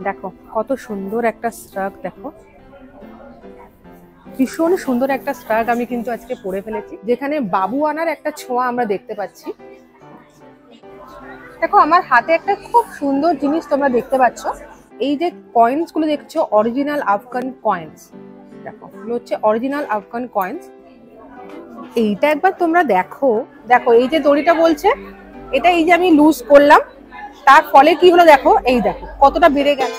দেখো কত সুন্দর একটা স্ট্রাক, দেখো ভীষণ সুন্দর একটা স্ট্রাক আমি কিন্তু আজকে পরে ফেলেছি, যেখানে বাবু আনার একটা ছোঁয়া আমরা দেখতে পাচ্ছি। দেখো আমার হাতে একটা খুব সুন্দর জিনিস তোমরা দেখতে পাচ্ছ, এই যে কয়েন্স গুলো দেখছো অরিজিনাল আফগান কয়েন্স। দেখো এগুলো হচ্ছে অরিজিনাল আফগান কয়েন্স। এইটা একবার তোমরা দেখো, দেখো এই যে দড়িটা বলছে, এটা এই যে আমি লুজ করলাম, তার ফলে কি হলো দেখো, এই দেখো কতটা বেড়ে গেল।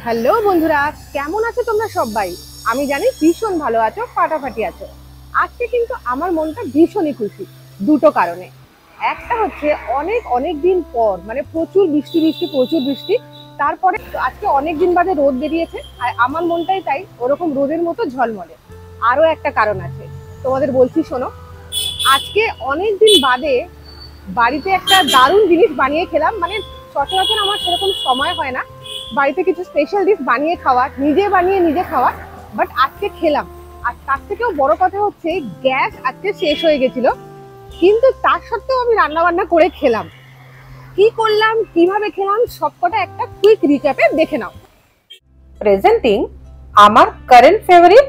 হ্যালো বন্ধুরা, কেমন আছো তোমরা সবাই? আমি জানি ভীষণ ভালো আছো, ফাটাফাটি আছো। আজকে কিন্তু আমার মনটা ভীষণই খুশি দুটো কারণে। একটা হচ্ছে অনেক অনেক দিন পর, মানে প্রচুর বৃষ্টি, তারপরে আজকে অনেক দিন বাদে রোদ বেরিয়েছে, আর আমার মনটাই তাই ওরকম রোদের মতো ঝলমলে। আরো একটা কারণ আছে, তোমাদের বলছি শোনো। আজকে অনেক দিন বাদে বাড়িতে একটা দারুণ জিনিস বানিয়ে খেলাম। মানে সচরাচর আমার সেরকম সময় হয় না বাড়িতে কিছু স্পেশাল ডিশ বানিয়ে খাওয়া, নিজে বানিয়ে নিজে খাওয়া, বাট আজকে খেলাম। আর তার থেকেও বড় কথা হচ্ছে গ্যাস আজকে শেষ হয়ে গেছিল, কিন্তু তার সত্ত্বেও আমি রান্না বান্না করে খেলাম। কি করলাম, কিভাবে খেলাম, সবকটা একটা কুইক রিক্যাপে দেখে নাও। প্রেজেন্টিং আমার current favourite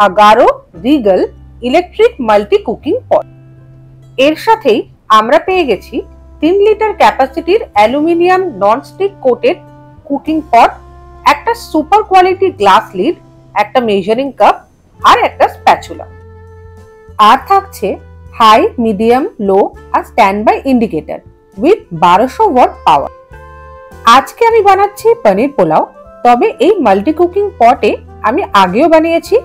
Agaro Regal electric multi cooking pot. এর সাথেই আমরা পেয়ে গেছি 3 লিটার ক্যাপাসিটির aluminium nonstick coated cooking pot, একটা সুপার কোয়ালিটি গ্লাস লিড, একটা মেজারিং কাপ আর একটা স্প্যাচুলা। আর থাকছে হাই, মিডিয়াম, লো আর stand by indicator with 1200 watt power. আজকে আমি বানাচ্ছি পনির পোলাও, তবে এই মাল্টি কুকিং পটে আমি আগেও বানিয়েছি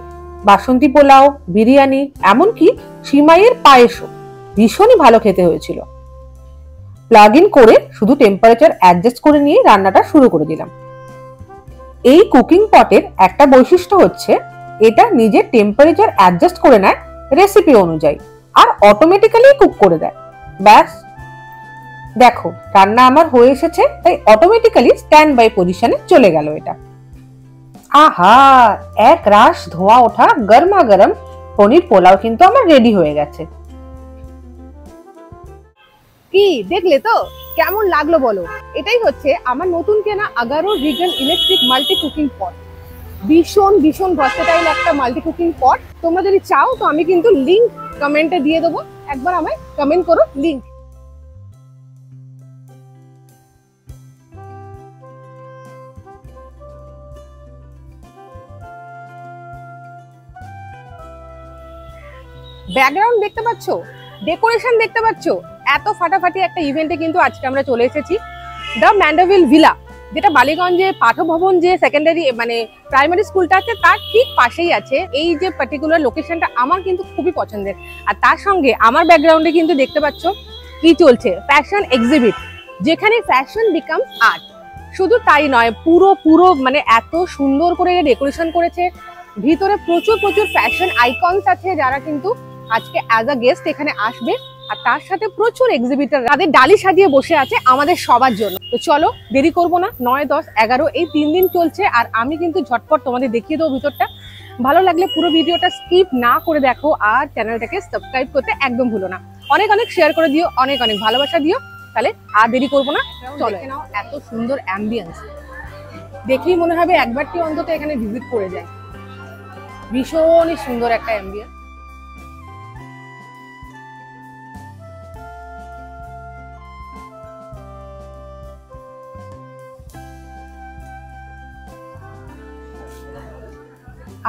বাসন্তী পোলাও, বিরিয়ানি, এমনকি সিমাইয়ের পায়েসও। ভীষণই ভালো খেতে হয়েছিল। প্লাগ ইন করে শুধু টেম্পারেচার অ্যাডজাস্ট করে নিয়ে রান্নাটা শুরু করে দিলাম। এই কুকিং পটের একটা বৈশিষ্ট্য হচ্ছে এটা নিজে টেম্পারেচার অ্যাডজাস্ট করে নেয় রেসিপি অনুযায়ী, আর অটোমেটিক্যালি কুক করে দেয়। ব্যাস, দেখো রান্না আমার হয়ে এসেছে, তাই অটোমেটিক্যালি স্ট্যান্ড বাই পজিশনে চলে গেল এটা। আহা, এক রাশ ধোঁয়া ওঠা গরমা গরম পনির পোলাও কিন্তু আমার রেডি হয়ে গেছে। কি দেখলে তো, কেমন লাগলো বলো? এটাই হচ্ছে আমার নতুন কেনা Agaro Regal electric multi cooking pot. ভীষণ ভীষণ ভার্সেটাইল একটা মাল্টি কুকিং পট। তোমরা যদি চাও তো আমি কিন্তু লিংক কমেন্টে দিয়ে দেবো, একবার আমায় কমেন্ট করো লিংক। ব্যাকগ্রাউন্ড দেখতে পাচ্ছ, ডেকোরেশন দেখতে পাচ্ছ, এত ফাটাফাটি একটা ইভেন্টে কিন্তু আজকে আমরা চলে এসেছি দ্য ম্যান্ডাভিল ভিলা, যেটা বালিগঞ্জে পাঠভবন যে সেকেন্ডারি মানে প্রাইমারি স্কুলটা আছে তার ঠিক পাশেই আছে। এই যে পার্টিকুলার লোকেশনটা আমার কিন্তু খুবই পছন্দের। আর তার সঙ্গে আমার ব্যাকগ্রাউন্ডে কিন্তু দেখতে পাচ্ছ কি চলছে, ফ্যাশন এক্সিবিট, যেখানে ফ্যাশন বিকামস আর্ট। শুধু তাই নয়, পুরো পুরো মানে এত সুন্দর করে ডেকোরেশন করেছে, ভিতরে প্রচুর প্রচুর ফ্যাশন আইকনস আছে যারা কিন্তু আজকে অ্যাজ আ গেস্ট এখানে আসবে। আর তার সাথে প্রচুর এক্সিবিটর তাদের ডালি সাজিয়ে বসে আছে আমাদের সবার জন্য। তো চলো দেরি করবো না, 9, 10, 11 এই 3 দিন চলছে, আর আমি কিন্তু ঝটপট তোমাদের দেখিয়ে দেবো ভিতরটা। ভালো লাগলে পুরো ভিডিওটা স্কিপ না করে দেখো, আর চ্যানেলটাকে সাবস্ক্রাইব করতে একদম ভুলো না। অনেক অনেক শেয়ার করে দিও, অনেক অনেক ভালোবাসা দিও। তাহলে আর দেরি করবো না, চলো নাও। এত সুন্দর অ্যাম্বিয়েন্স দেখেই মনে হবে একবারটি অন্তত এখানে ভিজিট করে যায়। ভীষণই সুন্দর একটা অ্যাম্বিয়েন্স।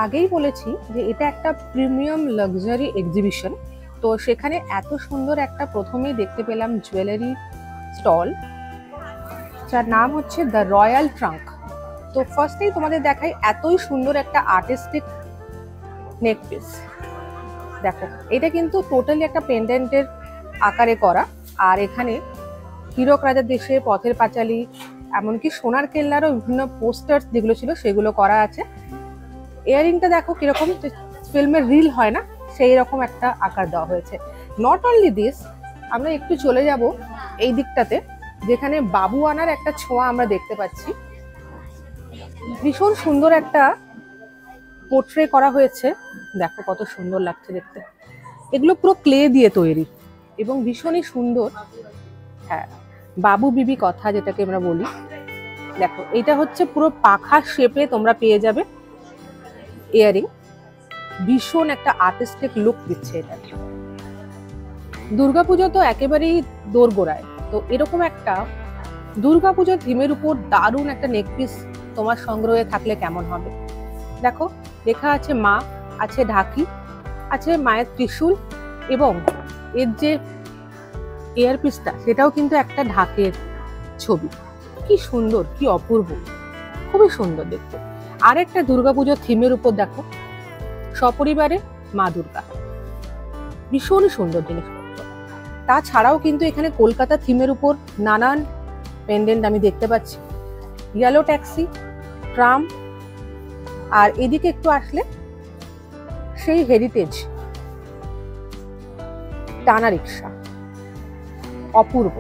আগেই বলেছি যে এটা একটা প্রিমিয়াম লাক্সারি এক্সিবিশন, তো সেখানে এত সুন্দর একটা প্রথমেই দেখতে পেলাম জুয়েলারি স্টল, যার নাম হচ্ছে দ্য রয়্যাল ট্রাঙ্ক। তো ফার্স্টেই তোমাদের দেখাই এতই সুন্দর একটা আর্টিস্টিক নেক পিস। দেখো এটা কিন্তু টোটালি একটা পেন্ডেন্টের আকারে করা, আর এখানে হীরক রাজার দেশে, পথের পাঁচালী, এমনকি সোনার কেল্লারও বিভিন্ন পোস্টার যেগুলো ছিল সেগুলো করা আছে। ইয়ারিংটা দেখো কিরকম ফিল্মের রিল হয় না, সেই রকম একটা আকার দেওয়া হয়েছে। নট অনলি দিস, আমরা একটু চলে যাব এই দিকটাতে, যেখানে বাবু আনার একটা ছোঁয়া আমরা দেখতে পাচ্ছি। ভীষণ সুন্দর একটা পোর্ট্রে করা হয়েছে, দেখো কত সুন্দর লাগছে দেখতে। এগুলো পুরো ক্লে দিয়ে তৈরি, এবং ভীষণই সুন্দর। হ্যাঁ, বাবু বিবি কথা যেটাকে আমরা বলি। দেখো এটা হচ্ছে পুরো পাখা শেপে তোমরা পেয়ে যাবে ইয়ারিং। ভীষণ একটা আর্টিস্টিক লুক দিচ্ছে এটা। দুর্গাপুজো তো একেবারেই দোরগোড়ায়, তো এরকম একটা দুর্গাপুজোর থিমের উপর দারুণ একটা নেক পিস তোমার সংগ্রহে থাকলে কেমন হবে। দেখো লেখা আছে মা, আছে ঢাকি, আছে মায়ের ত্রিশূল, এবং এর যে এয়ার পিসটা সেটাও কিন্তু একটা ঢাকের ছবি। কি সুন্দর, কি অপূর্ব, খুবই সুন্দর দেখতে। আর একটা দুর্গাপুজোর থিমের উপর দেখো, সপরিবারে মা দুর্গা, ভীষণই সুন্দর জিনিসপত্র। তাছাড়াও কিন্তু এখানে কলকাতা থিমের উপর নানান পেন্ডেন্ট আমি দেখতে পাচ্ছি। ইয়েলো ট্যাক্সি, ট্রাম, আর এদিকে একটু আসলে সেই হেরিটেজ টানা রিক্সা, অপূর্ব।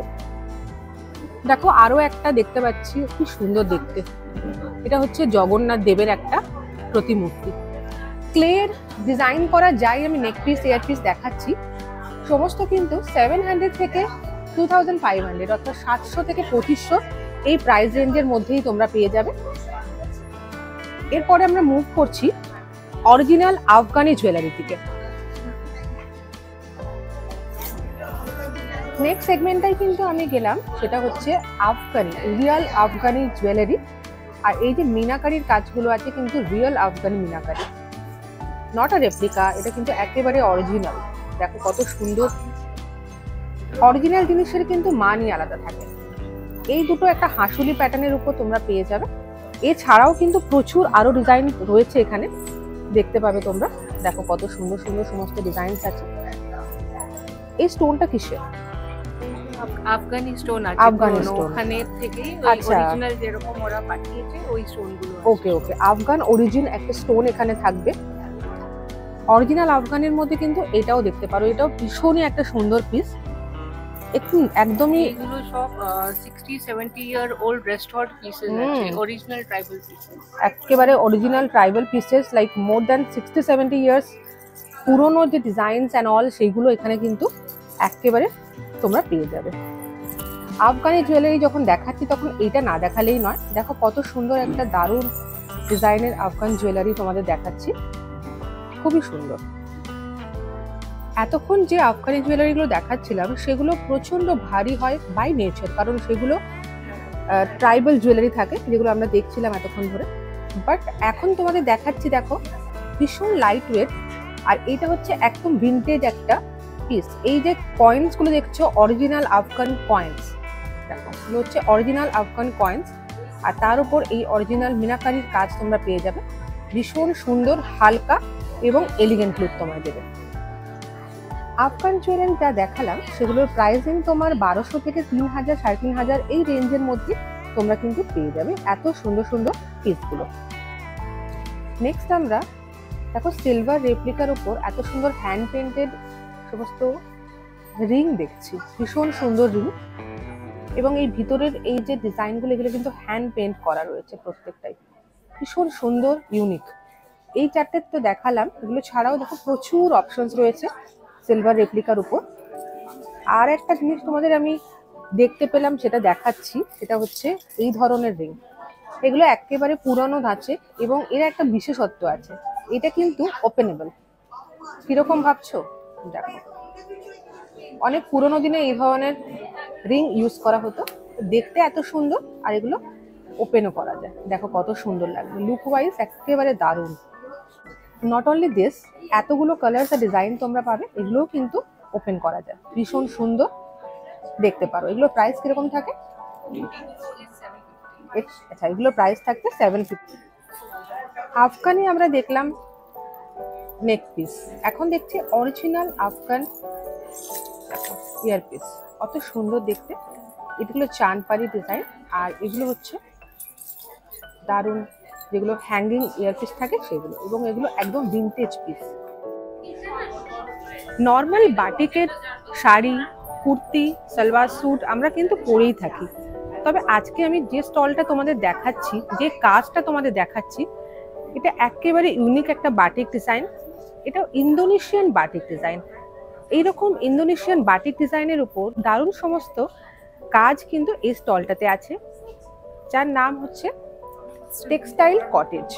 দেখো আরো একটা দেখতে পাচ্ছি, কি সুন্দর দেখতে। এটা হচ্ছে জগন্নাথ দেবের একটা প্রতিমূর্তি। ক্লের ডিজাইন করা যাই আমি নেক পিস এয়ার পিস দেখাচ্ছি, সমস্ত কিন্তু 700 থেকে 2500, অর্থাৎ 700 থেকে 2500 এই প্রাইস রেঞ্জের মধ্যেই তোমরা পেয়ে যাবে। এরপরে আমরা মুভ করছি অরিজিনাল আফগানি জুয়েলারি থেকে। নেক্সট সেগমেন্টটাই কিন্তু আমি গেলাম, সেটা হচ্ছে আফগানি, রিয়েল আফগানি জুয়েলারি। আর এই যে মিনাকারির কাজগুলো আছে কিন্তু real Afghani meenakari, not a replica, এটা কিন্তু একেবারে অরিজিনাল। দেখো কত সুন্দর। অরিজিনাল জিনিসের কিন্তু মানই আলাদা থাকে। এই দুটো একটা হাঁসুলি প্যাটার্নের উপর তোমরা পেয়ে যাবে। এছাড়াও কিন্তু প্রচুর আরো ডিজাইন রয়েছে এখানে, দেখতে পাবে তোমরা। দেখো কত সুন্দর সুন্দর সমস্ত ডিজাইন আছে। এই স্টোনটা কিসের? আফগানি স্টোন আছে, আফগানি স্টোন, ওখানে থেকেই আচ্ছা, অরিজিনাল যেরকম ওরা পাঠিয়েছে ওই স্টোনগুলো। ওকে ওকে, আফগান অরিজিন একটা স্টোন এখানে থাকবে। অরিজিনাল আফগানের মধ্যে কিন্তু এটাও দেখতে পারো, এটাও ভীষণই একটা সুন্দর পিস। একটু একদমই এগুলো সব 60-70 ইয়ার ওল্ড রেস্টোর্ড পিসেস আছে, অরিজিনাল ট্রাইবাল পিসেস, একেবারে original tribal pieces, like more than 60-70 years পুরোনো যে ডিজাইনস অ্যান্ড অল, সেইগুলো এখানে কিন্তু একেবারে তোমরা পেয়ে যাবে। আফগানি জুয়েলারি যখন দেখাচ্ছি তখন এইটা না দেখালেই নয়। দেখো কত সুন্দর একটা দারুণ ডিজাইনের আফগান জুয়েলারি তোমাদের দেখাচ্ছি, খুবই সুন্দর। এতক্ষণ যে আফগানি জুয়েলারিগুলো দেখাচ্ছিলাম সেগুলো প্রচন্ড ভারী হয় বাই নেচার, কারণ সেগুলো ট্রাইবাল জুয়েলারি থাকে যেগুলো আমরা দেখছিলাম এতক্ষণ ধরে। বাট এখন তোমাদের দেখাচ্ছি, দেখো ভীষণ লাইট ওয়েট। আর এইটা হচ্ছে একদম ভিনটেজ একটা পিস। এই যে কয়েন্স গুলো দেখছো, অরিজিনাল আফগান কয়েন্স, দেখো এগুলো হচ্ছে অরিজিনাল আফগান কয়েন্স। আর তার উপর এই অরিজিনাল মিনাকারির কাজ তোমরা পেয়ে যাবে। ভীষণ সুন্দর, হালকা এবং এলিগেন্ট লুক তোমায় দেবে। আফগান জুয়েলারি যা দেখালাম সেগুলোর প্রাইসিং তোমার 1200 থেকে 3000, 3500 এই রেঞ্জের মধ্যে তোমরা কিন্তু পেয়ে যাবে এত সুন্দর সুন্দর পিসগুলো। নেক্সট আমরা দেখো সিলভার রেপ্লিকার উপর এত সুন্দর হ্যান্ড পেন্টেড সমস্ত রিং দেখছি, ভীষণ সুন্দর রিং। এবং এই ভিতরের এই যে ডিজাইনগুলো, এগুলো কিন্তু হ্যান্ড পেন্ট করা রয়েছে প্রত্যেকটাই, ভীষণ সুন্দর, ইউনিক। এই চারটে তো দেখালাম, এগুলো ছাড়াও দেখো প্রচুর অপশনস রয়েছে সিলভার রেপ্লিকার উপর। আর একটা জিনিস তোমাদের আমি দেখতে পেলাম, সেটা দেখাচ্ছি, সেটা হচ্ছে এই ধরনের রিং। এগুলো একেবারে পুরানো ধাঁচে এবং এর একটা বিশেষত্ব আছে, এটা কিন্তু ওপেনেবল। কিরকম ভাবছো? দেখো অনেক পুরোনো দিনে এই ধরনের রিং ইউজ করা হতো, দেখতে এত সুন্দর, আর এগুলো ওপেনও করা যায়। দেখো কত সুন্দর লাগবে, লুক ওয়াইজ একেবারে দারুণ। নট অনলি দিস, এতগুলো কালার্স আর ডিজাইন তোমরা পাবে, এগুলোও কিন্তু ওপেন করা যায়, ভীষণ সুন্দর দেখতে পারো। এগুলো প্রাইস কিরকম থাকে? আচ্ছা, এগুলো প্রাইস থাকছে 750। আফগানি আমরা দেখলাম নেক পিস, এখন দেখছি অরিজিনাল আফগান ইয়ার পিস, অত সুন্দর দেখতে। এগুলো চানপারি ডিজাইন, আর এগুলো হচ্ছে দারুণ যেগুলো হ্যাঙ্গিং ইয়ারপিস থাকে সেগুলো, এবং এগুলো একদম ভিনটেজ পিস। নর্মাল বাটিকের শাড়ি, কুর্তি, সালোয়ার স্যুট আমরা কিন্তু পরেই থাকি, তবে আজকে আমি যে স্টলটা তোমাদের দেখাচ্ছি, যে কাজটা তোমাদের দেখাচ্ছি, এটা একেবারে ইউনিক একটা বাটিক ডিজাইন। এটা ইন্দোনেশিয়ান বাটিক ডিজাইন, এইরকম ইন্দোনেশিয়ান বাটিক ডিজাইনের উপর দারুণ সমস্ত কাজ কিন্তু এই স্টলটাতে আছে, যার নাম হচ্ছে টেক্সটাইল কটেজ।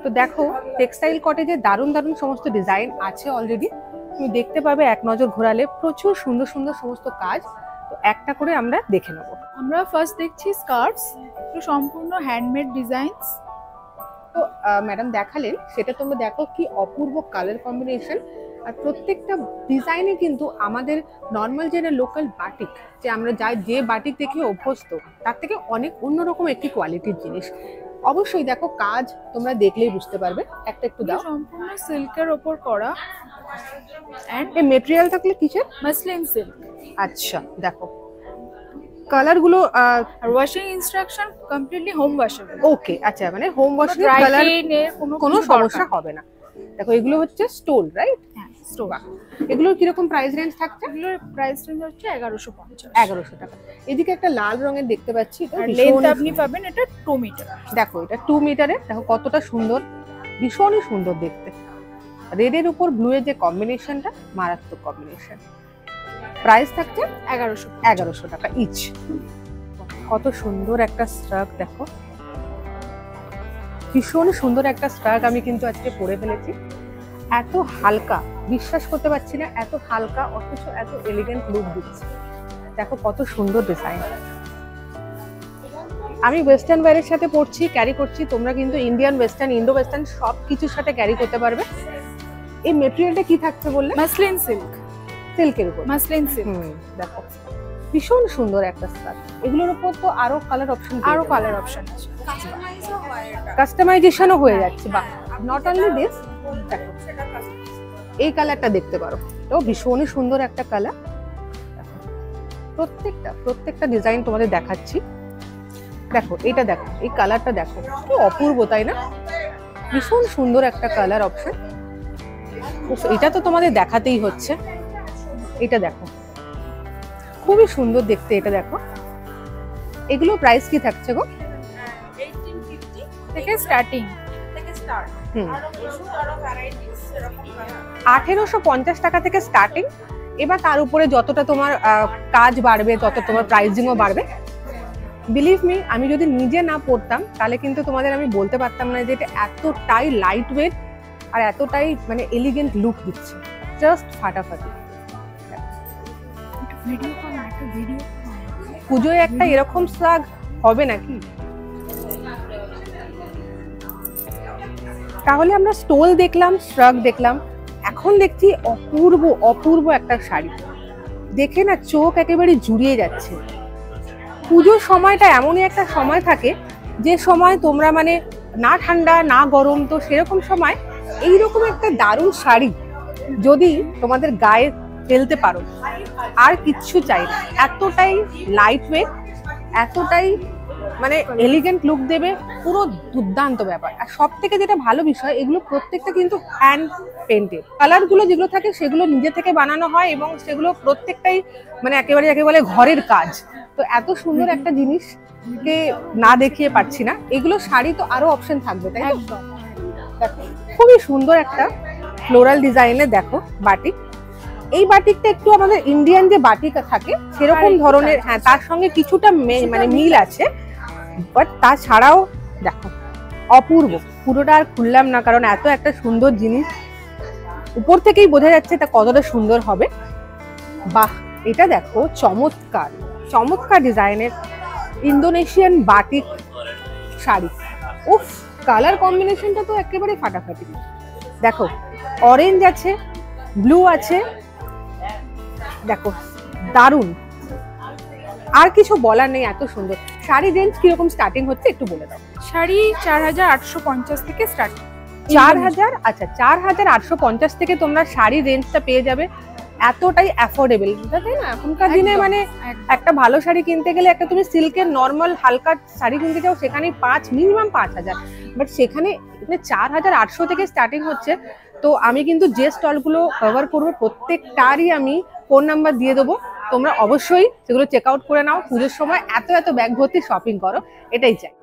তো দেখো টেক্সটাইল কটেজে দারুণ দারুণ সমস্ত ডিজাইন আছে অলরেডি, তুমি দেখতে পাবে এক নজর ঘোরালে প্রচুর সুন্দর সুন্দর সমস্ত কাজ। তো একটা করে আমরা দেখে নেব। আমরা ফার্স্ট দেখছি স্কার্টস, একটু সম্পূর্ণ হ্যান্ডমেড ডিজাইনস। তো ম্যাডাম দেখালেন, সেটা তোমরা দেখো কি অপূর্ব কালার কম্বিনেশন, আর প্রত্যেকটা ডিজাইনে কিন্তু আমাদের নর্মাল যে লোকাল বাটিক, যে আমরা যে বাটিক দেখে অভ্যস্ত, তার থেকে অনেক অন্যরকম একটি কোয়ালিটির জিনিস। অবশ্যই দেখো কাজ তোমরা দেখলেই বুঝতে পারবে। একটা একটু দাও। সম্পূর্ণ সিল্কের ওপর করা, এন্ড এই মেটেরিয়াল থাকলে কিসের? Muslin silk. আচ্ছা দেখো কালার গুলো আর washing instruction completely home washable. Okay, আচ্ছা মানে হোম ওয়াশিং ড্রাই কালার ক্লিনের কোনো সমস্যা হবে না। দেখো এগুলো হচ্ছে স্টোন, রাইট? হ্যাঁ, স্টোন। এগুলোর কিরকম প্রাইস রেঞ্জ থাকছে? এগুলোর প্রাইস রেঞ্জ হচ্ছে 1150। 1100 টাকা। এদিকে একটা লাল রঙের দেখতে পাচ্ছি, এটা আর ভীষণ লেন্থ আপনি পাবেন এটা 2 মিটার। দেখো এটা 2 মিটারের, দেখো কতটা সুন্দর, ভীষণই সুন্দর দেখতে। রেডের উপর ব্লু এর যে কম্বিনেশনটা, মারাত্মক কম্বিনেশন। প্রাইস থাকছে 1100 টাকা ইচ। কত সুন্দর একটা স্ট্রাক, দেখো ভীষণ সুন্দর একটা স্ট্রাক আমি কিন্তু আজকে পরে ফেলেছি। এত হালকা, বিশ্বাস করতে পারছি না, এত হালকা অথচ এত এলিগেন্ট লুক দিচ্ছে। দেখো কত সুন্দর ডিজাইন। আমি ওয়েস্টার্ন ওয়্যারের সাথে পরছি, ক্যারি করছি, তোমরা কিন্তু ইন্ডিয়ান ওয়েস্টার্ন, ইন্ডো ওয়েস্টার্ন সব কিছুর সাথে ক্যারি করতে পারবে। এই মেটেরিয়ালটা কি থাকছে বললে? Muslin silk. সিল্কের উপর মাসলিন সিল্ক। দেখো ভীষণ সুন্দর একটা স্টাইল। এগুলোর উপর তো আরো কালার অপশন, আরো কালার অপশন আছে, কাস্টমাইজেশনও হয়ে যাচ্ছে। বা নট অনলি দিস, দেখো এই কালারটা দেখতে পারো, এটাও ভীষণই সুন্দর একটা কালার। প্রত্যেকটা ডিজাইন তোমাদের দেখাচ্ছি। দেখো এটা দেখো, এই কালারটা দেখো কি অপূর্ব, তাই না? ভীষণ সুন্দর একটা কালার অপশন। এটা তো তোমাদের দেখাতেই হচ্ছে। এটা দেখো খুবই সুন্দর দেখতে, এটা দেখো। এগুলো প্রাইস কি থাকছে গো? 1850 থেকে স্টার্টিং। 1850 টাকা থেকে স্টার্টিং। এবার তার উপরে যতটা তোমার কাজ বাড়বে, তত তোমার প্রাইসিংও বাড়বে। বিলিভ মি, আমি যদি নিজে না পড়তাম তাহলে কিন্তু তোমাদের আমি বলতে পারতাম না যে এটা এতটাই লাইট ওয়েট আর এতটাই মানে এলিগেন্ট লুক দিচ্ছে। জাস্ট ফাটাফাটি। পুজোয় একটা এরকম স্লাগ হবে নাকি? তাহলে আমরা স্টোল দেখলাম, শ্রাগ দেখলাম, এখন দেখছি অপূর্ব একটা শাড়ি। দেখে না চোখ একেবারে জুড়িয়ে যাচ্ছে। পুজোর সময়টা এমনই একটা সময় থাকে যে সময় তোমরা মানে না ঠান্ডা না গরম, তো সেরকম সময় এইরকম একটা দারুণ শাড়ি যদি তোমাদের গায়ে ফেলতে পারো, আর কিচ্ছু চাই না। এতটাই লাইট ওয়েট, এতটাই মানে এলিগেন্ট লুক দেবে, পুরো দুর্দান্ত ব্যাপার। আর সব থেকে যেটা ভালো বিষয়, এগুলো প্রত্যেকটা কিন্তু হ্যান্ড পেন্টেড। কালারগুলো যেগুলো থাকে সেগুলো নিজে থেকে বানানো হয় এবং সেগুলো প্রত্যেকটাই মানে একেবারে ঘরের কাজ। তো এত সুন্দর একটা জিনিসকে না দেখিয়ে পারছি না। এগুলো শাড়ি তো আরো অপশন থাকবে, তাই না? দেখো খুবই সুন্দর একটা ফ্লোরাল ডিজাইনে দেখো বাটিক। এই বাটিকটা একটু আমাদের ইন্ডিয়ান যে বাটিক থাকে সেরকম ধরনের, হ্যাঁ তার সঙ্গে কিছুটা মানে মিল আছে, বাট তাছাড়াও দেখো অপূর্ব। পুরোটা আর খুললাম না কারণ এত একটা সুন্দর জিনিস, উপর থেকেই বোঝা যাচ্ছে এটা কতটা সুন্দর হবে। বাহ, এটা দেখো চমৎকার ডিজাইনের ইন্দোনেশিয়ান বাটিক শাড়ি। উফ, কালার কম্বিনেশনটা তো একেবারে ফাটাফাটি। দেখো অরেঞ্জ আছে, ব্লু আছে, দেখো দারুণ। আর কিছু বলার নেই, এত সুন্দর। শাড়ি রেঞ্জ কিরকম স্টার্টিং হচ্ছে একটু বলে দাও। শাড়ি 4850 থেকে স্টার্টিং। 4000, আচ্ছা 4850 থেকে তোমরা শাড়ি রেঞ্জটা পেয়ে যাবে। এতটাই অ্যাফোর্ডেবল, তাই না? এখনকার দিনে মানে একটা ভালো শাড়ি কিনতে গেলে, একটা তুমি সিল্কের নর্মাল হালকা শাড়ি কিনতে যাও, সেখানে মিনিমাম 5000, বাট সেখানে 4800 থেকে স্টার্টিং হচ্ছে। তো আমি কিন্তু যে স্টলগুলো কভার করবো প্রত্যেকটারই আমি ফোন নাম্বার দিয়ে দেবো, তোমরা অবশ্যই সেগুলো চেক আউট করে নাও। পুজোর সময় এত ব্যাগ ভর্তি শপিং করো, এটাই চাই।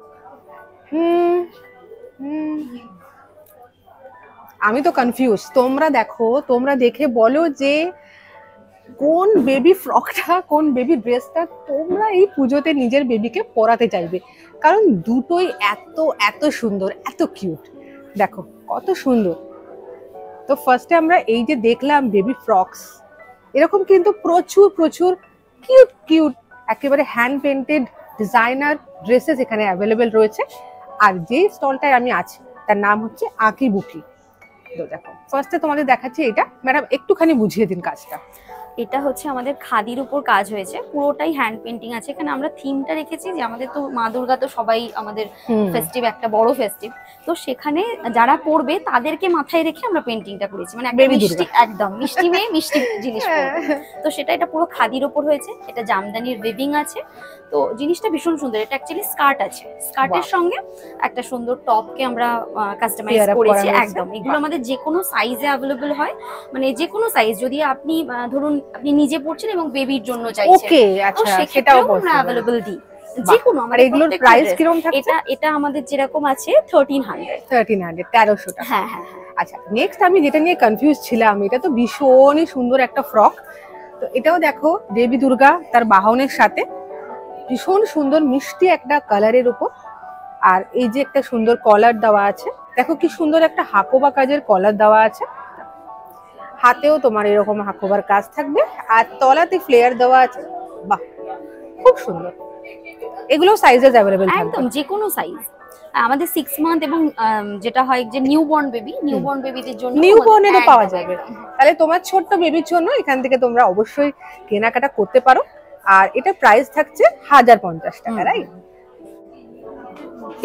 আমি তো কনফিউজ, তোমরা দেখো, তোমরা দেখে বলো যে কোন বেবি ফ্রকটা, কোন বেবি ড্রেসটা তোমরা এই পুজোতে নিজের বেবিকে পরাতে চাইবে, কারণ দুটোই এত এত সুন্দর, এত কিউট। দেখো কত সুন্দর। তো ফার্স্টে আমরা এই যে দেখলাম বেবি ফ্রকস, এরকম কিন্তু প্রচুর প্রচুর কিউট কিউট একেবারে হ্যান্ড পেন্টেড ডিজাইনার ড্রেসেস এখানে অ্যাভেলেবেল রয়েছে। আর যে স্টলটায় আমি আছি তার নাম হচ্ছে আঁকি বুকি। তো দেখো ফার্স্টে তোমাদের দেখাচ্ছি এটা, ম্যাডাম একটুখানি বুঝিয়ে দিন কাজটা। এটা হচ্ছে আমাদের খাদির উপর কাজ হয়েছে, পুরোটাই হ্যান্ড পেন্টিং আছে। এখানে আমরা থিমটা রেখেছি যে আমাদের তো মা দুর্গা তো সবাই আমাদের ফেস্টিভ, একটা বড় ফেস্টিভ, তো সেখানে যারা পড়বে তাদেরকে মাথায় রেখে আমরা পেন্টিংটা করেছি, মানে একটা মিষ্টি, একদম মিষ্টি মেয়ে মিষ্টি জিনিস পড়বে। তো সেটা এটা পুরো খাদির উপর হয়েছে, এটা জামদানির ওয়েভিং আছে। তো জিনিসটা ভীষণ সুন্দর। এটা অ্যাকচুয়ালি স্কার্ট আছে, স্কার্টের সঙ্গে একটা সুন্দর টপকে আমরা কাস্টমাইজ করেছি একদম। এগুলো আমাদের যে কোনো সাইজে অ্যাভেলেবল হয়, মানে যে কোনো সাইজ। যদি আপনি ধরুন আপনি নিজে পড়ছেন এবং বেবির জন্য চাইছেন, ওকে আচ্ছা, সেটাও আমরা অ্যাভেলেবল দিই যে কোনো। আর এগুলোর প্রাইস কিরকম থাকছে? এটা আমাদের যেরকম আছে 1300 1300 টাকা। হ্যাঁ হ্যাঁ। আচ্ছা নেক্সট আমি যেটা নিয়ে কনফিউজ ছিলাম, এটা তো ভীষণই সুন্দর একটা ফ্রক। তো এটাও দেখো দেবী দুর্গা তার বাহনের সাথে, ভীষণ সুন্দর মিষ্টি একটা কালারের উপর। আর এই যে একটা সুন্দর কলার দেওয়া আছে, দেখো কি সুন্দর একটা হাকোবা কাজের কলার দেওয়া আছে। হাতেও তোমার এরকম হাকোবার কাজ থাকবে, আর তলাতে ফ্লেয়ার দেওয়া আছে। বাহ খুব সুন্দর। এগুলো সাইজেস অ্যাভেলেবেল থাকবে একদম যে কোনো সাইজ। আমাদের 6 মান্থ এবং যেটা হয় যে নিউবর্ন বেবিদের জন্য নিউবর্নেরও পাওয়া যাবে। তাহলে তোমার ছোট্ট বেবির জন্য এখান থেকে তোমরা অবশ্যই কেনাকাটা করতে পারো। আর এটা প্রাইস থাকছে 1050 টাকা, রাইট?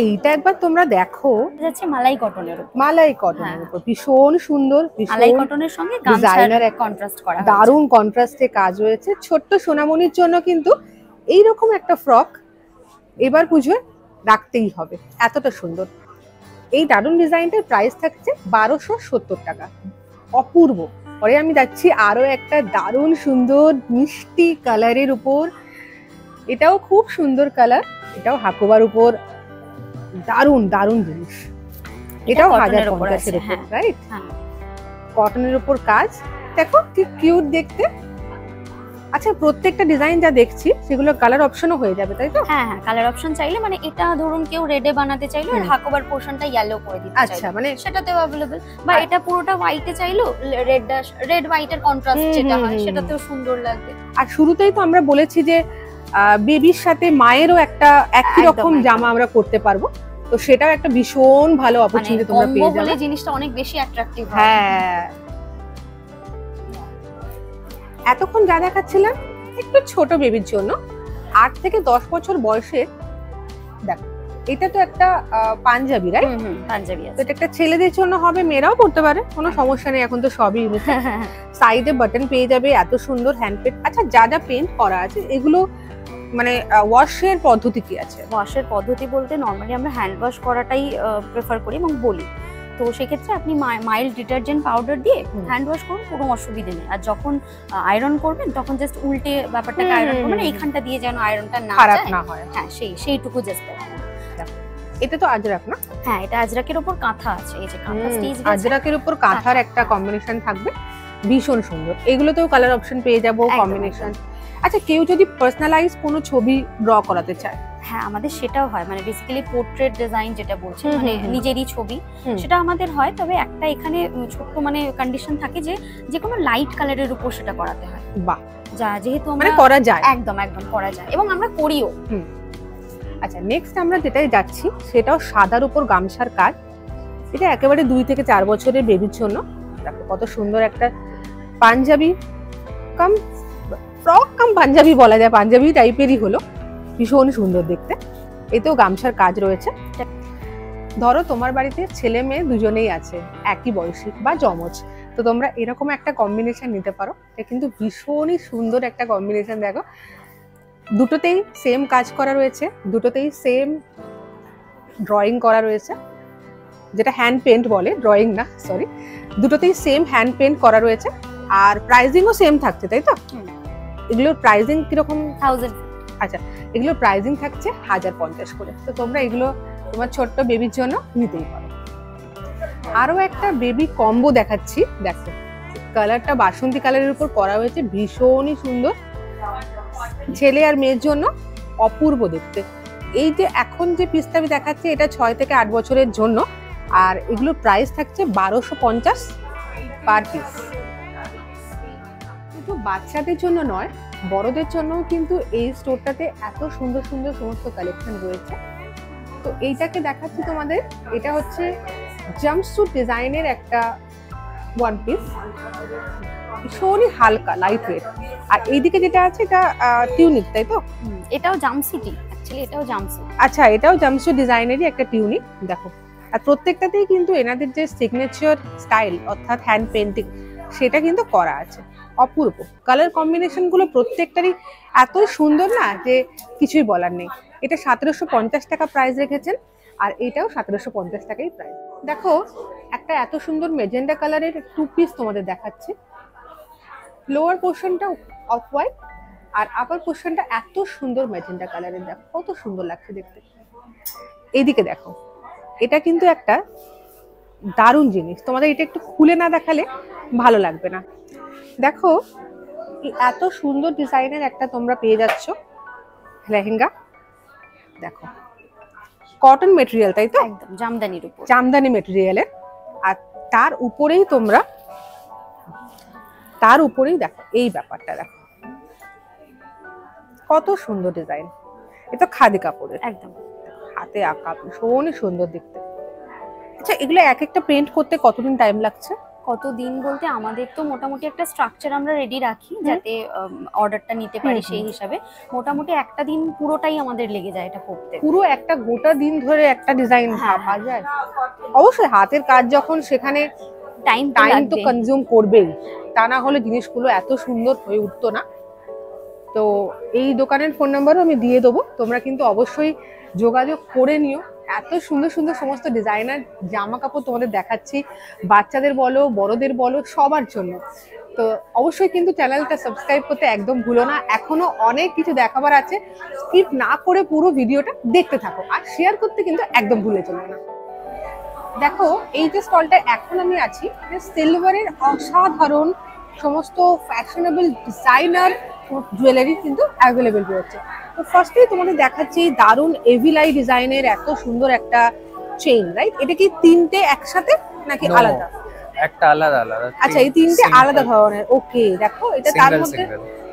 এইটা একবার তোমরা দেখো, যাচ্ছে মালাই কটনের উপর। মালাই কটনের উপর ভীষণ সুন্দর, মালাই কটনের সঙ্গে গামছার কন্ট্রাস্ট করা, দারুণ কন্ট্রাস্টে কাজ হয়েছে। ছোট্ট সোনামণির জন্য কিন্তু এইরকম একটা ফ্রক এবার পুজোয় রাখতেই হবে, এতটা সুন্দর। এই দারুণ ডিজাইনটার প্রাইস থাকছে 1270 টাকা, অপূর্ব। পরে আমি যাচ্ছি আরো একটা দারুণ সুন্দর মিষ্টি কালারের উপর। এটাও খুব সুন্দর কালার, এটাও হাকোবার উপর, দারুণ দারুণ জিনিস। এটাও 1050 এর উপর, রাইট? কটনের উপর কাজ, দেখো কি কিউট দেখতে। আচ্ছা প্রত্যেকটা ডিজাইন যা দেখছি সেগুলো কালার অপশনও হয়ে যাবে, তাই তো? হ্যাঁ হ্যাঁ, কালার অপশন চাইলে, মানে এটা ধরুন কেউ রেডে বানাতে চাইলো আর হাকোবার পোরশনটা ইয়েলো করে দিতে চাইলো, আচ্ছা মানে সেটাতেও अवेलेबल। বা এটা পুরোটা হোয়াইটে চাইলো, রেড হোয়াইটের কন্ট্রাস্ট যেটা হয় সেটাতেও সুন্দর লাগবে। আর শুরুতেই তো আমরা বলেছি যে বেবির সাথে মায়েরও একটা একই রকম জামা আমরা করতে পারবো, তো সেটাও একটা ভীষণ ভালো অপরচুনিটি তোমরা পেয়ে যাবে। বলে জিনিসটা অনেক বেশি অ্যাট্রাকটিভ হয়। হ্যাঁ, এতক্ষণ যা দেখাচ্ছিলাম একটু ছোট বেবির জন্য, 8 থেকে 10 বছর বয়সের। দেখো এটা তো একটা পাঞ্জাবি, রাইট? পাঞ্জাবি আছে। তো এটা একটা ছেলেদের জন্য হবে, মেয়েরাও পড়তে পারে, কোনো সমস্যা নেই, এখন তো সবই সাইডে বাটন পেয়ে যাবে, এত সুন্দর হ্যান্ড পেন্ট। আচ্ছা যা যা পেন্ট করা আছে এগুলো মানে ওয়াশের পদ্ধতি কি আছে? ওয়াশের পদ্ধতি বলতে নরমালি আমরা হ্যান্ড ওয়াশ করাটাই প্রেফার করি এবং বলি। তো সেক্ষেত্রে আপনি মাইল্ড ডিটারজেন্ট পাউডার দিয়ে হ্যান্ড ওয়াশ করুন, কোনো অসুবিধা নেই। আর যখন আয়রন করবেন তখন জাস্ট উল্টে ব্যাপারটাকে আয়রন করবেন, মানে এইখানটা দিয়ে যেন আয়রনটা না খারাপ যায়, না হয়। হ্যাঁ সেইটুকু জাস্ট। এটা তো আজরাক না? হ্যাঁ, এটা আজরাকের উপর কাঁথা আছে, এই যে কাঁথা স্টিচ, আজরাকের উপর কাঁথার একটা কম্বিনেশন থাকবে, ভীষণ সুন্দর। এগুলোতেও কালার অপশন পেয়ে যাবো, কম্বিনেশন। আচ্ছা কেউ যদি পার্সোনালাইজ কোনো ছবি ড্র করাতে চায়? হ্যাঁ, আমাদের সেটাও হয়, মানে বেসিক্যালি পোর্ট্রেট ডিজাইন যেটা বলছেন, মানে নিজেরই ছবি, সেটা আমাদের হয়। তবে একটা এখানে ছোট্ট মানে কন্ডিশন থাকে যে যে কোনো লাইট কালারের উপর সেটা করাতে হয়। বাহ, যা যেহেতু মানে করা যায়, একদম একদম করা যায় এবং আমরা করিও। আচ্ছা নেক্সট আমরা যেটাই যাচ্ছি সেটাও সাদার উপর গামছার কাজ। এটা একেবারে 2 থেকে 4 বছরের বেবির জন্য। দেখো কত সুন্দর একটা পাঞ্জাবি কাম ফ্রক কাম পাঞ্জাবি বলা যায়, পাঞ্জাবি টাইপেরই হলো, ভীষণ সুন্দর দেখতে। এতেও গামছার কাজ রয়েছে। ধরো তোমার বাড়িতে ছেলে মেয়ে দুজনেই আছে, একই বয়সী বা যমজ, তো তোমরা এরকম একটা কম্বিনেশন নিতে পারো। এটা কিন্তু ভীষণই সুন্দর একটা কম্বিনেশন। দেখো দুটোতেই সেম কাজ করা রয়েছে, দুটোতেই সেম ড্রয়িং করা রয়েছে, যেটা হ্যান্ড পেন্ট বলে, ড্রয়িং না সরি, দুটোতেই সেম হ্যান্ড পেন্ট করা রয়েছে। আর প্রাইসিংও সেম থাকছে, তাই তো? এগুলোর প্রাইসিং কিরকম? 1000। আচ্ছা এগুলোর প্রাইসিং থাকছে 1050 করে। তো তোমরা এগুলো তোমার ছোট্ট বেবির জন্য নিতেই পারো। আরো একটা বেবি কম্বো দেখাচ্ছি, দেখো কালারটা বাসন্তী কালারের উপর করা হয়েছে, ভীষণই সুন্দর, ছেলে আর মেয়ের জন্য অপূর্ব দেখতে। এই যে এখন যে পিসটা আমি দেখাচ্ছি এটা 6 থেকে 8 বছরের জন্য, আর এগুলোর প্রাইস থাকছে 1250 পার পিস। শুধু বাচ্চাদের জন্য নয়, বড়দের জন্যও কিন্তু এই স্টোরটাতে এত সুন্দর সুন্দর সমস্ত কালেকশন রয়েছে। তো এইটাকে দেখাচ্ছি তোমাদের, এটা হচ্ছে জাম্পস্যুট ডিজাইনের একটা ওয়ান পিস, ভীষণই হালকা লাইট ওয়েট। আর এইদিকে যেটা আছে এটা টিউনিক, তাই তো? এটাও জামসুটি, অ্যাকচুয়ালি এটাও জামসুট। আচ্ছা, এটাও জাম্পস্যুট ডিজাইনেরই একটা টিউনিক। দেখো, আর প্রত্যেকটাতেই কিন্তু এনাদের যে সিগনেচার স্টাইল অর্থাৎ হ্যান্ড পেন্টিং সেটা কিন্তু করা আছে, অপূর্ব। কালার কম্বিনেশন গুলো প্রত্যেকটারই এত সুন্দর না যে কিছুই বলার নেই। এটা 1750 টাকা প্রাইস রেখেছেন, আর এটাও 1750 টাকাই প্রাইস। দেখো, একটা এত সুন্দর মেজেন্ডা কালারের টু পিস তোমাদের দেখাচ্ছি। লোয়ার পোর্শনটা অফ হোয়াইট আর আপার পোর্শনটা এত সুন্দর মেজেন্ডা কালারের, দেখো কত সুন্দর লাগছে দেখতে। এইদিকে দেখো, এটা কিন্তু একটা দারুণ জিনিস, তোমাদের এটা একটু খুলে না দেখালে ভালো লাগবে না। দেখো, এত সুন্দর ডিজাইনের একটা তোমরা পেয়ে যাচ্ছ লেহেঙ্গা। দেখো, কটন মেটেরিয়াল, তাই তো? একদম জামদানির উপর, জামদানি মেটেরিয়ালের। আর তার উপরেই দেখো এই ব্যাপারটা, দেখো কত সুন্দর ডিজাইন। এটা খাদি কাপড়ের, একদম হাতে আঁকা, ভীষণই সুন্দর দেখতে। আচ্ছা, এগুলো এক একটা পেইন্ট করতে কতদিন টাইম লাগছে? কতদিন বলতে আমাদের তো মোটামুটি একটা স্ট্রাকচার আমরা রেডি রাখি যাতে অর্ডারটা নিতে পারি, সেই হিসাবে মোটামুটি একটা দিন পুরোটাই আমাদের লেগে যায় এটা করতে। পুরো একটা গোটা দিন ধরে একটা ডিজাইন হ্যাঁ, ভাবা যায়? অবশ্যই হাতের কাজ যখন, সেখানে টাইম তো কনজিউম করবেই, তা না হলে জিনিসগুলো এত সুন্দর হয়ে উঠতো না। তো এই দোকানের ফোন নাম্বারও আমি দিয়ে দেবো, তোমরা কিন্তু অবশ্যই যোগাযোগ করে নিও। এত সুন্দর সুন্দর সমস্ত ডিজাইনার জামা কাপড় তোমাদের দেখাচ্ছি, বাচ্চাদের বলো বড়দের বলো সবার জন্য। তো অবশ্যই কিন্তু চ্যানেলটা সাবস্ক্রাইব করতে একদম ভুলো না, এখনো অনেক কিছু দেখাবার আছে। স্কিপ না করে পুরো ভিডিওটা দেখতে থাকো, আর শেয়ার করতে কিন্তু একদম ভুলে চলো না। দেখো, এই যে স্টলটা এখন আমি আছি, সিলভারের অসাধারণ সমস্ত ফ্যাশনেবল ডিজাইনার জুয়েলারি কিন্তু অ্যাভেলেবেল রয়েছে। তো ফার্স্টেই তোমাদের দেখাচ্ছি দারুণ এভিলাই ডিজাইনের এত সুন্দর একটা চেইন, রাইট? এটা কি তিনটে একসাথে নাকি আলাদা? একটা আলাদা আলাদা। আচ্ছা, এই তিনটে আলাদা ধরনের। ওকে, দেখো এটা তার মধ্যে,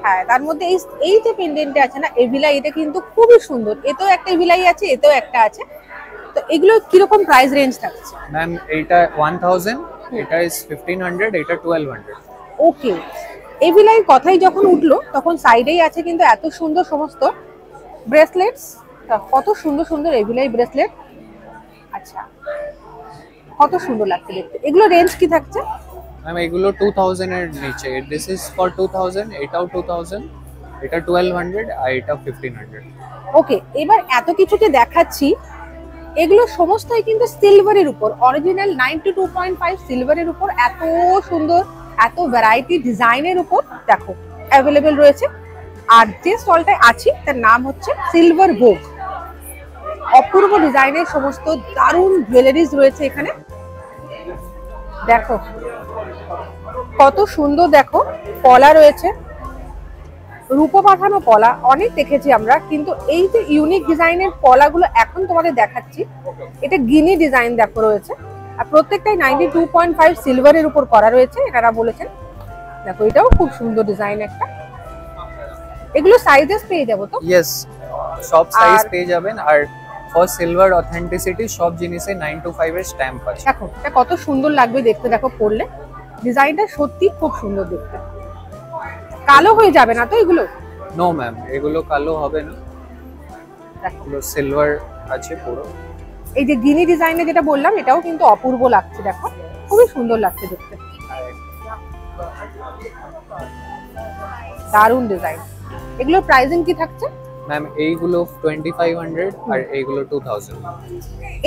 হ্যাঁ তার মধ্যে এই যে পেন্ডেন্টটা আছে না এভিলাই, এটা কিন্তু খুবই সুন্দর। এতেও একটা এভিলাই আছে, এতেও একটা আছে। তো এগুলো কিরকম প্রাইস রেঞ্জ থাকছে? ম্যাম এইটা 1000, এটা ইজ 1500, এটা 1200। ওকে, এভিলাই কথাই যখন উঠলো তখন সাইডেই আছে কিন্তু এত সুন্দর সমস্ত ব্রেসলেটস, কত সুন্দর সুন্দর এভিলাই ব্রেসলেট। আচ্ছা, কত সুন্দর লাগছে দেখতে। এগুলো রেঞ্জ কি থাকছে? ম্যাম এগুলো 2000 এর নিচে। দিস ইজ ফর 2000, এটাও 2000, এটা 1200, আর এটা 1500। ওকে, এবার এত কিছুতে দেখাচ্ছি, এগুলো সমস্তই কিন্তু সিলভারের উপর, অরিজিনাল 92.5 সিলভারের উপর, এত সুন্দর এত ভ্যারাইটি ডিজাইনের উপর দেখো অ্যাভেলেবেল রয়েছে। আর যে স্টলটায় আছি তার নাম হচ্ছে সিলভার ভোগ। অপূর্ব ডিজাইনের সমস্ত দারুণ জুয়েলারিজ রয়েছে এখানে। দেখো কত সুন্দর, দেখো পলা রয়েছে, রূপো বাঁধানো পলা অনেক দেখেছি আমরা, কিন্তু এই যে ইউনিক ডিজাইনের পলাগুলো এখন তোমাদের দেখাচ্ছি, এটা গিনি ডিজাইন দেখো রয়েছে। আর প্রত্যেকটাই 92.5 সিলভারের উপর করা রয়েছে এনারা বলেছেন। দেখো এটাও খুব সুন্দর ডিজাইন একটা। এগুলো সাইজেস পেয়ে যাবো তো? ইয়েস, সব সাইজ পেয়ে যাবেন। আর ফর সিলভার অথেন্টিসিটি সব জিনিসে 925 এর স্ট্যাম্প আছে। দেখো এটা কত সুন্দর লাগবে দেখতে, দেখো পরলে ডিজাইনটা সত্যি খুব সুন্দর দেখতে। কালো হয়ে যাবে না তো এগুলো? নো ম্যাম, এগুলো কালো হবে না, এগুলো সিলভার আছে পুরো। এই যে গিনি ডিজাইনে যেটা বললাম, এটাও কিন্তু অপূর্ব লাগছে, দেখো খুবই সুন্দর লাগছে দেখতে, দারুণ ডিজাইন। এগুলোর প্রাইসিং কি থাকছে? ম্যাম এইগুলো 2500 আর এইগুলো 2000।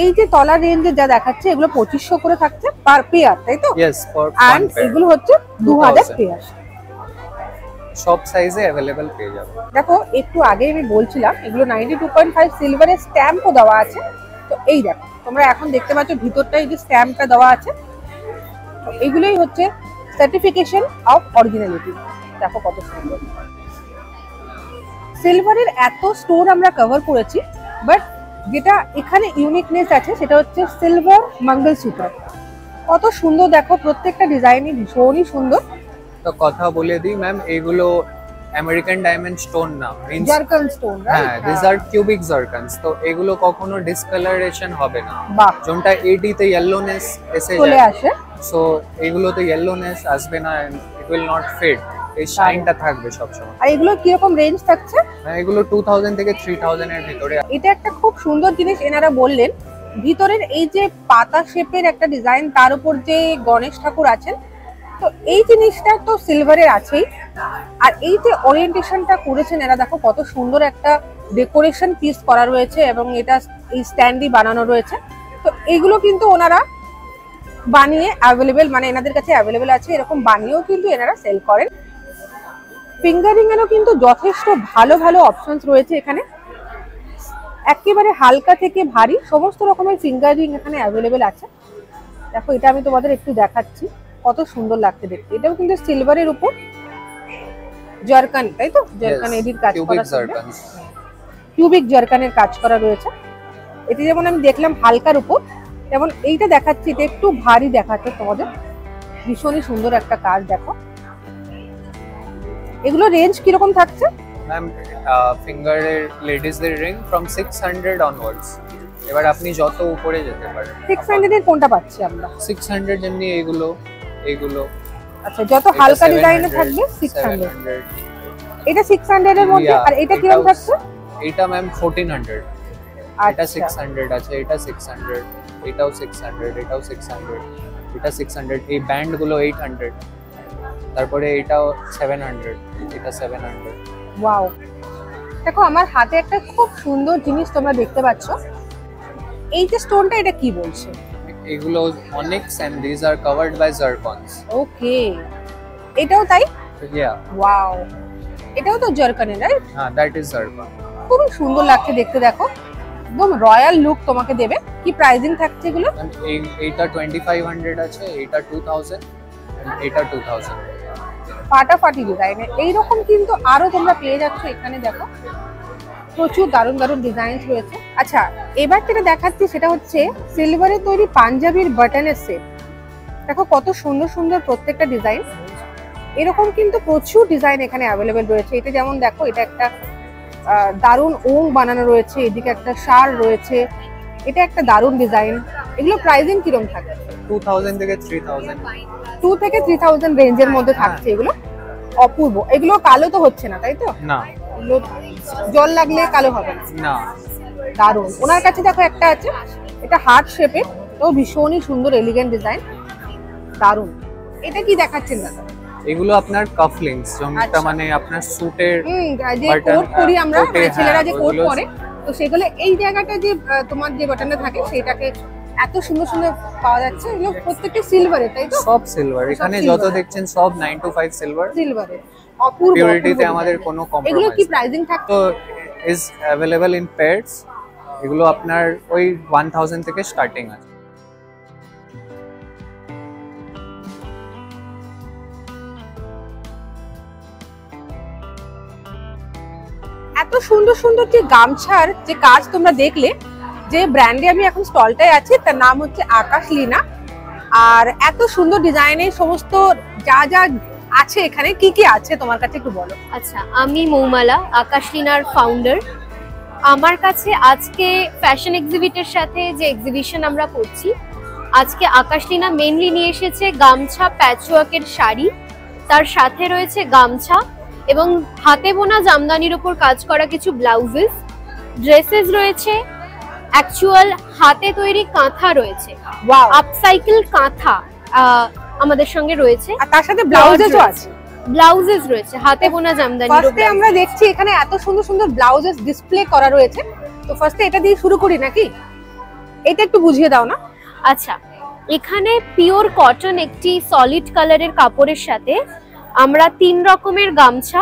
এই যে তলার রেঞ্জে যা দেখাচ্ছে এগুলো 2500 করে থাকছে পার পেয়ার, তাই তো? ইয়েস, ফর এন্ড এগুলো হচ্ছে 2000 পেয়ার। সব সাইজে अवेलेबल পেয়ে যাবেন। দেখো একটু আগে আমি বলছিলাম এগুলো 92.5 সিলভারের স্ট্যাম্পও দেওয়া আছে, তো এই দেখো তোমরা এখন দেখতে পাচ্ছ ভিতরটা এই যে স্ট্যাম্পটা দেওয়া আছে, তো এইগুলোই হচ্ছে সার্টিফিকেশন অফ অরিজিনালিটি। দেখো কত সুন্দর। সিলভারের এত স্টোর আমরা কভার করেছি, বাট যেটা এখানে ইউনিকনেস আছে সেটা হচ্ছে সিলভার মঙ্গলসূত্র। কত সুন্দর দেখো, প্রত্যেকটা ডিজাইনই ভীষণই সুন্দর। তো কথা বলে দিই ম্যাম, এগুলো আমেরিকান ডায়মন্ড স্টোন না, means জারকান স্টোন, হ্যাঁ দিস আর কিউবিক জারকানস। তো এগুলো কখনো ডিসকালারেশন হবে না। বাহ, যোনটা এডি তে ইয়েলোনেস এসে চলে যায়, আসে। সো এগুলোতে ইয়েলোনেস আসবে না, ইট উইল নট ফেড, এই শাইনটা থাকবে সবসময়। আর এগুলো কিরকম রেঞ্জ থাকছে? এগুলো 2000 থেকে 3000 এর ভিতরে। এটা একটা খুব সুন্দর জিনিস এনারা বললেন, ভিতরের এই যে পাতা শেপের একটা ডিজাইন, তার উপর যে গণেশ ঠাকুর আছেন, তো এই জিনিসটা তো সিলভারের আছেই। আর এই যে ওরিয়েন্টেশনটা করেছেন এরা, দেখো কত সুন্দর একটা ডেকোরেশন পিস করা রয়েছে এবং এটা এই স্ট্যান্ডই বানানো রয়েছে। তো এগুলো কিন্তু ওনারা বানিয়ে অ্যাভেলেবেল, মানে এনাদের কাছে অ্যাভেলেবেল আছে, এরকম বানিয়েও কিন্তু এনারা সেল করেন। ফিঙ্গারিং এরও কিন্তু যথেষ্ট ভালো ভালো অপশনস রয়েছে এখানে, একেবারে হালকা থেকে ভারী সমস্ত রকমের ফিঙ্গারিং এখানে অ্যাভেলেবেল আছে। দেখো এটা আমি তোমাদের একটু দেখাচ্ছি, কত সুন্দর লাগছে দেখতে। এটাও কিন্তু সিলভারের উপর জারকান, তাই তো? জারকান এডির কাজ করা, কিউবিক জারকানের কাজ করা রয়েছে। এটি যেমন আমি দেখলাম হালকার উপর, যেমন এইটা দেখাচ্ছি এটা একটু ভারী দেখাচ্ছে তোমাদের, ভীষণই সুন্দর একটা কাজ। দেখো এগুলো রেঞ্জ কিরকম থাকছে? ম্যাম ফিঙ্গারের লেডিসদের রিং ফ্রম 600 অনওয়ার্ডস। এবার আপনি যত উপরে যেতে পারেন। 600 এর কোনটা পাচ্ছি আমরা? 600 যেমনি এগুলো এগুলো। আচ্ছা, যত হালকা ডিজাইনে থাকবে 600। এটা 600 এর মধ্যে। আর এটা কিরকম থাকছে? এটা ম্যাম 1400। এটা আচ্ছা 600 আছে, এটা 600, এটাও 600, এটাও 600, এটা 600। এই ব্যান্ড গুলো 800, তারপরে এটাও 700, এটা 700। ওয়াও, দেখো আমার হাতে একটা খুব সুন্দর জিনিস তোমরা দেখতে পাচ্ছ। এই যে স্টোনটা, এটা কি বলছে? এগুলো onyx and this are covered by zircons. Okay, এটাও তাই? ইয়া, ওয়াও, এটাও তো জারকানের, রাইট? হ্যাঁ দ্যাট ইজ জারকন। খুবই সুন্দর লাগছে দেখতে। দেখো একদম রয়্যাল লুক তোমাকে দেবে। কি প্রাইসিং থাকছে এগুলো? এইটা 2500 আছে, এটা 2000, এটা 2000। ফাটাফাটি ডিজাইনের এইরকম কিন্তু আরো তোমরা পেয়ে যাচ্ছ এখানে। দেখো প্রচুর দারুণ দারুণ ডিজাইন রয়েছে। আচ্ছা, এবার যেটা দেখাচ্ছি সেটা হচ্ছে সিলভারের তৈরি পাঞ্জাবির বাটনের সেট। দেখো কত সুন্দর সুন্দর প্রত্যেকটা ডিজাইন। এরকম কিন্তু প্রচুর ডিজাইন এখানে অ্যাভেলেবেল রয়েছে। এটা যেমন দেখো, এটা একটা দারুণ ওং বানানো রয়েছে, এদিকে একটা শার রয়েছে, এটা একটা দারুণ ডিজাইন। এগুলো প্রাইসিং কিরকম থাকে? 2000 থেকে 3000। 2 থেকে 3000 রেঞ্জের মধ্যে থাকছে এগুলো। অপূর্ব। এগুলো কালো তো হচ্ছে না, তাই তো? না এগুলো জল লাগলে কালো হবে না। না। দারুণ। ওনার কাছে দেখো একটা আছে, এটা হার্ট শেপের, তো ভীষণই সুন্দর এলিগেন্ট ডিজাইন, দারুণ। এটা কি দেখাচ্ছেন দাদা? এগুলো আপনার কাফলিংস, যেটা আচ্ছা। মানে আপনার স্যুটের যে button, কোট করি আমরা, কোটে, মানে ছেলেরা যে হ্যাঁ, কোট ওগুলো- পরে, তো সেগুলো এই জায়গাটা যে তোমার যে বাটনটা থাকে সেটাকে এত সুন্দর সুন্দর পাওয়া যাচ্ছে। এগুলো প্রত্যেকটা সিলভারের, তাই তো? সব সিলভার। এখানে সব যত silver। দেখছেন সব 9 to 5 সিলভার। সিলভারের অপূর্ব। পিউরিটিতে অপূর্ব আমাদের design। কোনো এগুলো কম্প্রোমাইজ কি প্রাইসিং থাকে? তো ইজ অ্যাভেলেবল ইন পেয়ারস। এগুলো আপনার ওই 1000 থেকে স্টার্টিং আছে। এত সুন্দর সুন্দর যে গামছার যে কাজ তোমরা দেখলে, যে ব্র্যান্ডে আমি এখন স্টলটায় আছি তার নাম হচ্ছে আকাশ লীনা। আর এত সুন্দর ডিজাইনের সমস্ত যা যা আছে এখানে, কি কি আছে তোমার কাছে একটু বলো। আচ্ছা, আমি মৌমালা, আকাশলীনার ফাউন্ডার। আমার কাছে আজকে ফ্যাশন এক্সিবিটের সাথে যে এক্সিবিশন আমরা করছি, আজকে আকাশলীনা মেইনলি নিয়ে এসেছে গামছা, প্যাচওয়ার্কের শাড়ি, তার সাথে রয়েছে গামছা এবং হাতে বোনা জামদানির উপর কাজ করা কিছু ব্লাউজেস, ড্রেসেস রয়েছে, অ্যাকচুয়াল হাতে তৈরি কাঁথা রয়েছে, ওয়াও, আপসাইকেল কাঁথা আমাদের সঙ্গে রয়েছে, আর তার সাথে ব্লাউজেসও আছে। ব্লাউজেস রয়েছে, হাতে বোনা জামদানির ফার্স্টে আমরা দেখছি এখানে এত সুন্দর সুন্দর ব্লাউজেস ডিসপ্লে করা রয়েছে। তো ফার্স্টে এটা দিয়ে শুরু করি নাকি? এটা একটু বুঝিয়ে দাও না। আচ্ছা, এখানে পিওর কটন একটি সলিড কালারের কাপড়ের সাথে আমরা 3 রকমের গামছা,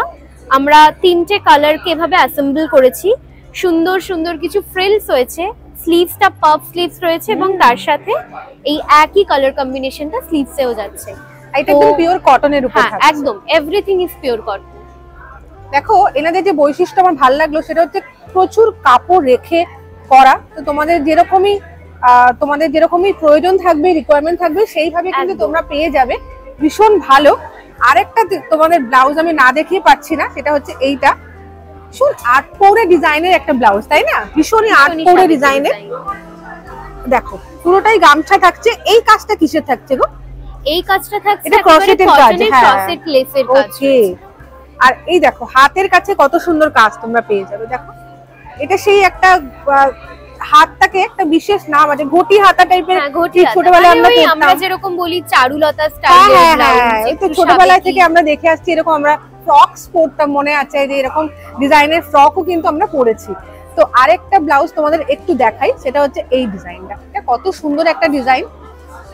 আমরা 3টে কালারকে এভাবে অ্যাসেম্বল করেছি। সুন্দর সুন্দর কিছু ফ্রিলস হয়েছে, স্লিভসটা পাফ স্লিভস রয়েছে এবং তার সাথে এই একই কালার কম্বিনেশনটা স্লিভসেও যাচ্ছে। এটা একদম পিওর কটনের উপর হ্যাঁ থাকছে। একদম এভরিথিং ইজ পিওর কটন। দেখো এনাদের যে বৈশিষ্ট্য আমার ভালো লাগলো সেটা হচ্ছে প্রচুর কাপড় রেখে করা। তো তোমাদের যেরকমই প্রয়োজন থাকবে, রিকোয়ারমেন্ট থাকবে, সেইভাবে কিন্তু একদম। তোমরা পেয়ে যাবে। ভীষণ ভালো। আরেকটা তোমাদের ব্লাউজ আমি না দেখিয়ে পাচ্ছি না, সেটা হচ্ছে এইটা ভীষণ আর্ট পৌরে ডিজাইনের একটা ব্লাউজ, তাই না? ভীষণই আর্ট পৌরে ডিজাইনের। দেখো পুরোটাই গামছা থাকছে। এই কাজটা কিসের থাকছে গো? এই কাজটা থাকছে এটা একেবারে crochet এর কাজ, cotton এর হ্যাঁ। crochet লেসের কাজ। ওকে। আর এই দেখো হাতের কাছে কত সুন্দর কাজ তোমরা পেয়ে যাবে। দেখো এটা সেই একটা হাতটাকে একটা বিশেষ নাম আছে, ঘটি হাতা টাইপের। হ্যাঁ, ঘটি হাতা। ছোটবেলায় মানে আমরা ওই আমরা পরতাম। যেরকম বলি চারুলতা হ্যাঁ স্টাইলের হ্যাঁ ব্লাউজ, হ্যাঁ, এই তো একটু ছোটবেলা সাবেকি। থেকে আমরা দেখে আসছি এরকম। আমরা ফ্রকস পরতাম, মনে আছে যে এরকম ডিজাইনের ফ্রকও কিন্তু আমরা পরেছি। তো আরেকটা ব্লাউজ তোমাদের একটু দেখাই, সেটা হচ্ছে এই ডিজাইনটা। এটা কত সুন্দর একটা ডিজাইন,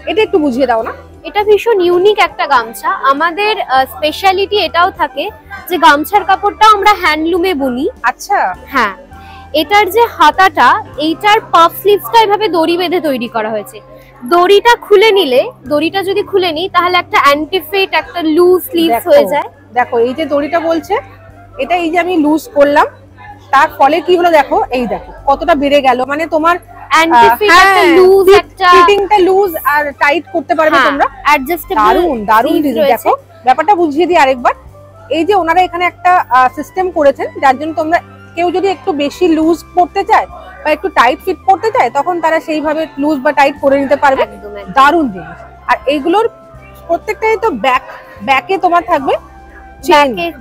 এটা একটু বুঝিয়ে দাও না। এটা ভীষণ ইউনিক একটা গামছা। আমাদের স্পেশালিটি এটাও থাকে যে গামছার কাপড়টা আমরা হ্যান্ডলুমে বুনি। আচ্ছা, হ্যাঁ, এটার যে হাতাটা, এইটার পাফ স্লিভসটা এভাবে দড়ি বেঁধে তৈরি করা হয়েছে। দড়িটা যদি খুলে নিই তাহলে একটা অ্যান্টিফিট, একটা লুজ স্লিভস দেখো, হয়ে যায়। দেখো এই যে দড়িটা বলছে, এটা এই যে আমি লুজ করলাম, তার ফলে কি হলো দেখো, এই দেখো কতটা বেড়ে গেল। মানে তোমার অ্যান্টিফিট একটা লুজ, একটা ফিটিংটা লুজ আর টাইট করতে পারবে তোমরা। অ্যাডজাস্টেবল। দারুন দারুন দিদি। দেখো ব্যাপারটা বুঝিয়ে দিই আরেকবার। এই যে ওনারা এখানে একটা সিস্টেম করেছেন, যার জন্য তোমরা কেউ যদি একটু বেশি লুজ করতে চায় বা একটু টাইট ফিট করতে চায়, তখন তারা সেইভাবে লুজ বা টাইট করে নিতে পারবে। একদম দারুন জিনিস। আর এইগুলোর প্রত্যেকটাই তো ব্যাকে তোমার থাকবে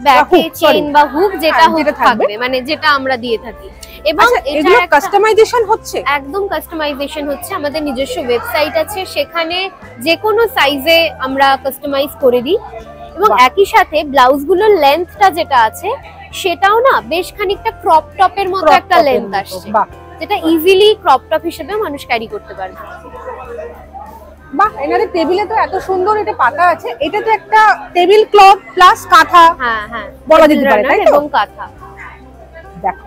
ব্যাকে চেইন বা হুক, যেটা হ্যাঁ, হুক যেটা থাকবে। থাকবে, মানে যেটা আমরা দিয়ে থাকি। এবং আচ্ছা, এটা এগুলো কাস্টমাইজেশন হচ্ছে? একদম কাস্টমাইজেশন হচ্ছে। আমাদের নিজস্ব ওয়েবসাইট আছে, সেখানে যে কোনো সাইজে আমরা কাস্টমাইজ করে দিই। এবং বাহ। একই সাথে ব্লাউজগুলোর লেন্থটা যেটা আছে সেটাও না বেশ খানিকটা ক্রপ টপের মতো Crop একটা top এর লেন্থ মতো, আসছে, বাহ। যেটা ইজিলি ক্রপ টপ হিসেবে মানুষ ক্যারি করতে পারবে। বাহ, এনাদের টেবিলে তো এত সুন্দর এটা পাতা আছে। এটা তো একটা টেবিল ক্লথ প্লাস কাঁথা হ্যাঁ হ্যাঁ, বলা যেতে পারে, তাই তো? এবং কাঁথা। দেখো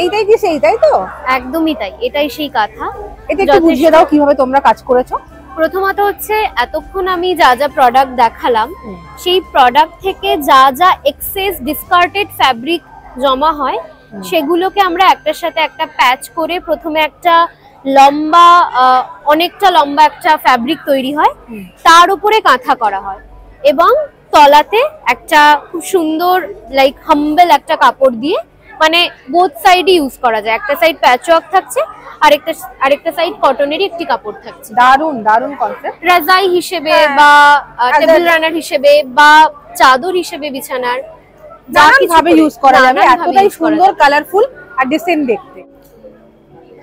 এইটাই কি সেই, তাই তো? একদমই তাই, এটাই সেই কাঁথা। এটা একটু বুঝিয়ে দাও কিভাবে তোমরা কাজ করেছো। প্রথমত হচ্ছে এতক্ষণ আমি যা যা প্রোডাক্ট দেখালাম, হুম। সেই প্রোডাক্ট থেকে যা যা এক্সেস ডিসকার্টেড ফ্যাব্রিক জমা হয় সেগুলোকে আমরা একটার সাথে একটা প্যাচ করে প্রথমে একটা লম্বা, অনেকটা লম্বা একটা ফ্যাব্রিক তৈরি হয়, তার উপরে কাঁথা করা হয় এবং তলাতে একটা খুব সুন্দর লাইক হাম্বেল একটা কাপড় দিয়ে, মানে বোথ সাইডই ইউজ করা যায়। একটা সাইড প্যাচওয়ার্ক থাকছে, আরেকটা সাইড কটনেরই একটি কাপড় থাকছে। দারুন দারুন কনসেপ্ট। রাজাই হিসেবে হ্যাঁ। বা As a- টেবিল রানার হিসেবে বা চাদর হিসেবে বিছানার যা নানান কিছু ভাবে করে, ইউজ করা যাবে। নানান ভাবে এতটাই use করা সুন্দর, যাবে। কালারফুল আর ডিসেন্ট দেখতে।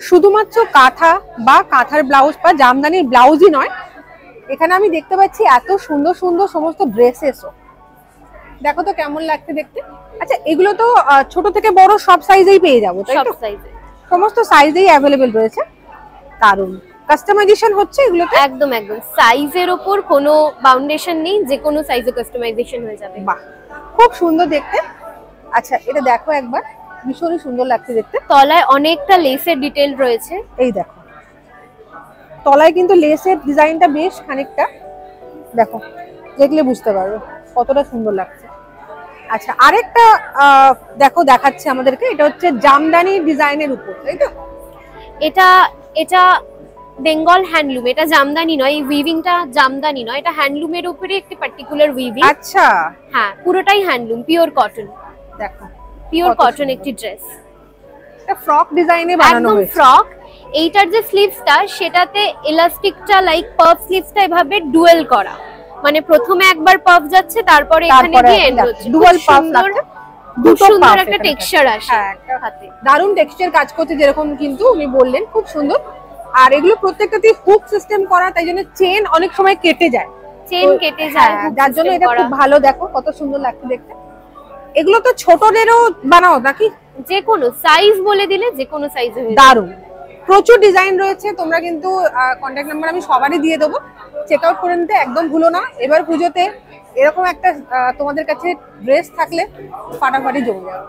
শুধুমাত্র কাঁথা বা কাঁথার ব্লাউজ বা জামদানির ব্লাউজই নয়, এখানে আমি দেখতে পাচ্ছি এত সুন্দর সুন্দর সমস্ত ড্রেসেসও। দেখো তো কেমন লাগছে দেখতে। আচ্ছা, এগুলো তো ছোট থেকে বড় সব সাইজেই পেয়ে যাবো, তাই সব তো? সাইজে সমস্ত সাইজেই অ্যাভেলেবেল রয়েছে। দারুন কাস্টমাইজেশন হচ্ছে এগুলোতে। একদম একদম সাইজের ওপর কোনো বাউন্ডেশন নেই, যে কোনো সাইজে কাস্টমাইজেশন হয়ে যাবে। বাহ, খুব সুন্দর দেখতে। আচ্ছা, এটা দেখো একবার, ভীষণই সুন্দর লাগছে দেখতে। তলায় অনেকটা লেসের ডিটেল রয়েছে। এই দেখো তলায় কিন্তু লেসের ডিজাইনটা বেশ খানিকটা, দেখো দেখলে বুঝতে পারবে কতটা সুন্দর লাগছে। আচ্ছা, আরেকটা দেখো দেখাচ্ছে আমাদেরকে, এটা হচ্ছে জামদানি ডিজাইনের উপর, তাই তো? এটা বেঙ্গল হ্যান্ডলুম, এটা জামদানি নয়, এই উইভিংটা জামদানি নয়, এটা হ্যান্ডলুমের উপরে একটি পার্টিকুলার উইভিং। আচ্ছা, হ্যাঁ, পুরোটাই হ্যান্ডলুম, পিওর কটন। দেখো পিওর কত কটন সুন্দর। একটি ড্রেস, এটা ফ্রক ডিজাইনে বানানো একদম হয়েছে। ফ্রক। এইটার যে স্লিভসটা, সেটাতে ইলাস্টিকটা লাইক পাফ স্লিভসটা এভাবে ডুয়েল করা, মানে প্রথমে একবার পাফ যাচ্ছে, তারপরে এখানে তারপরে গিয়ে এন্ড হচ্ছে। ডুয়াল খুব পাফ সুন্দর, লাগছে, খুব দুটো সুন্দর puff একটা এখানে টেক্সচার আসে হ্যাঁ, একটা হাতে। দারুণ টেক্সচার কাজ করছে, যেরকম কিন্তু উনি বললেন, খুব সুন্দর। আর এগুলো প্রত্যেকটাতেই হুক সিস্টেম করা, তাই জন্য চেন অনেক সময় কেটে যায়, চেন তো কেটে যায়, হ্যাঁ, hook যার জন্য system এটা করা। খুব ভালো। দেখো কত সুন্দর লাগছে দেখতে। এগুলো তো ছোটদেরও বানাও নাকি? যে কোনো সাইজ বলে দিলে যে কোনো সাইজে হয়ে যাবে। দারুণ, প্রচুর ডিজাইন রয়েছে। তোমরা কিন্তু কন্ট্যাক্ট নাম্বার আমি সবারই দিয়ে দেবো, চেক আউট করে নিতে একদম ভুলো না। এবার পুজোতে এরকম একটা তোমাদের কাছে ড্রেস থাকলে ফাটাফাটি জমে যাবে।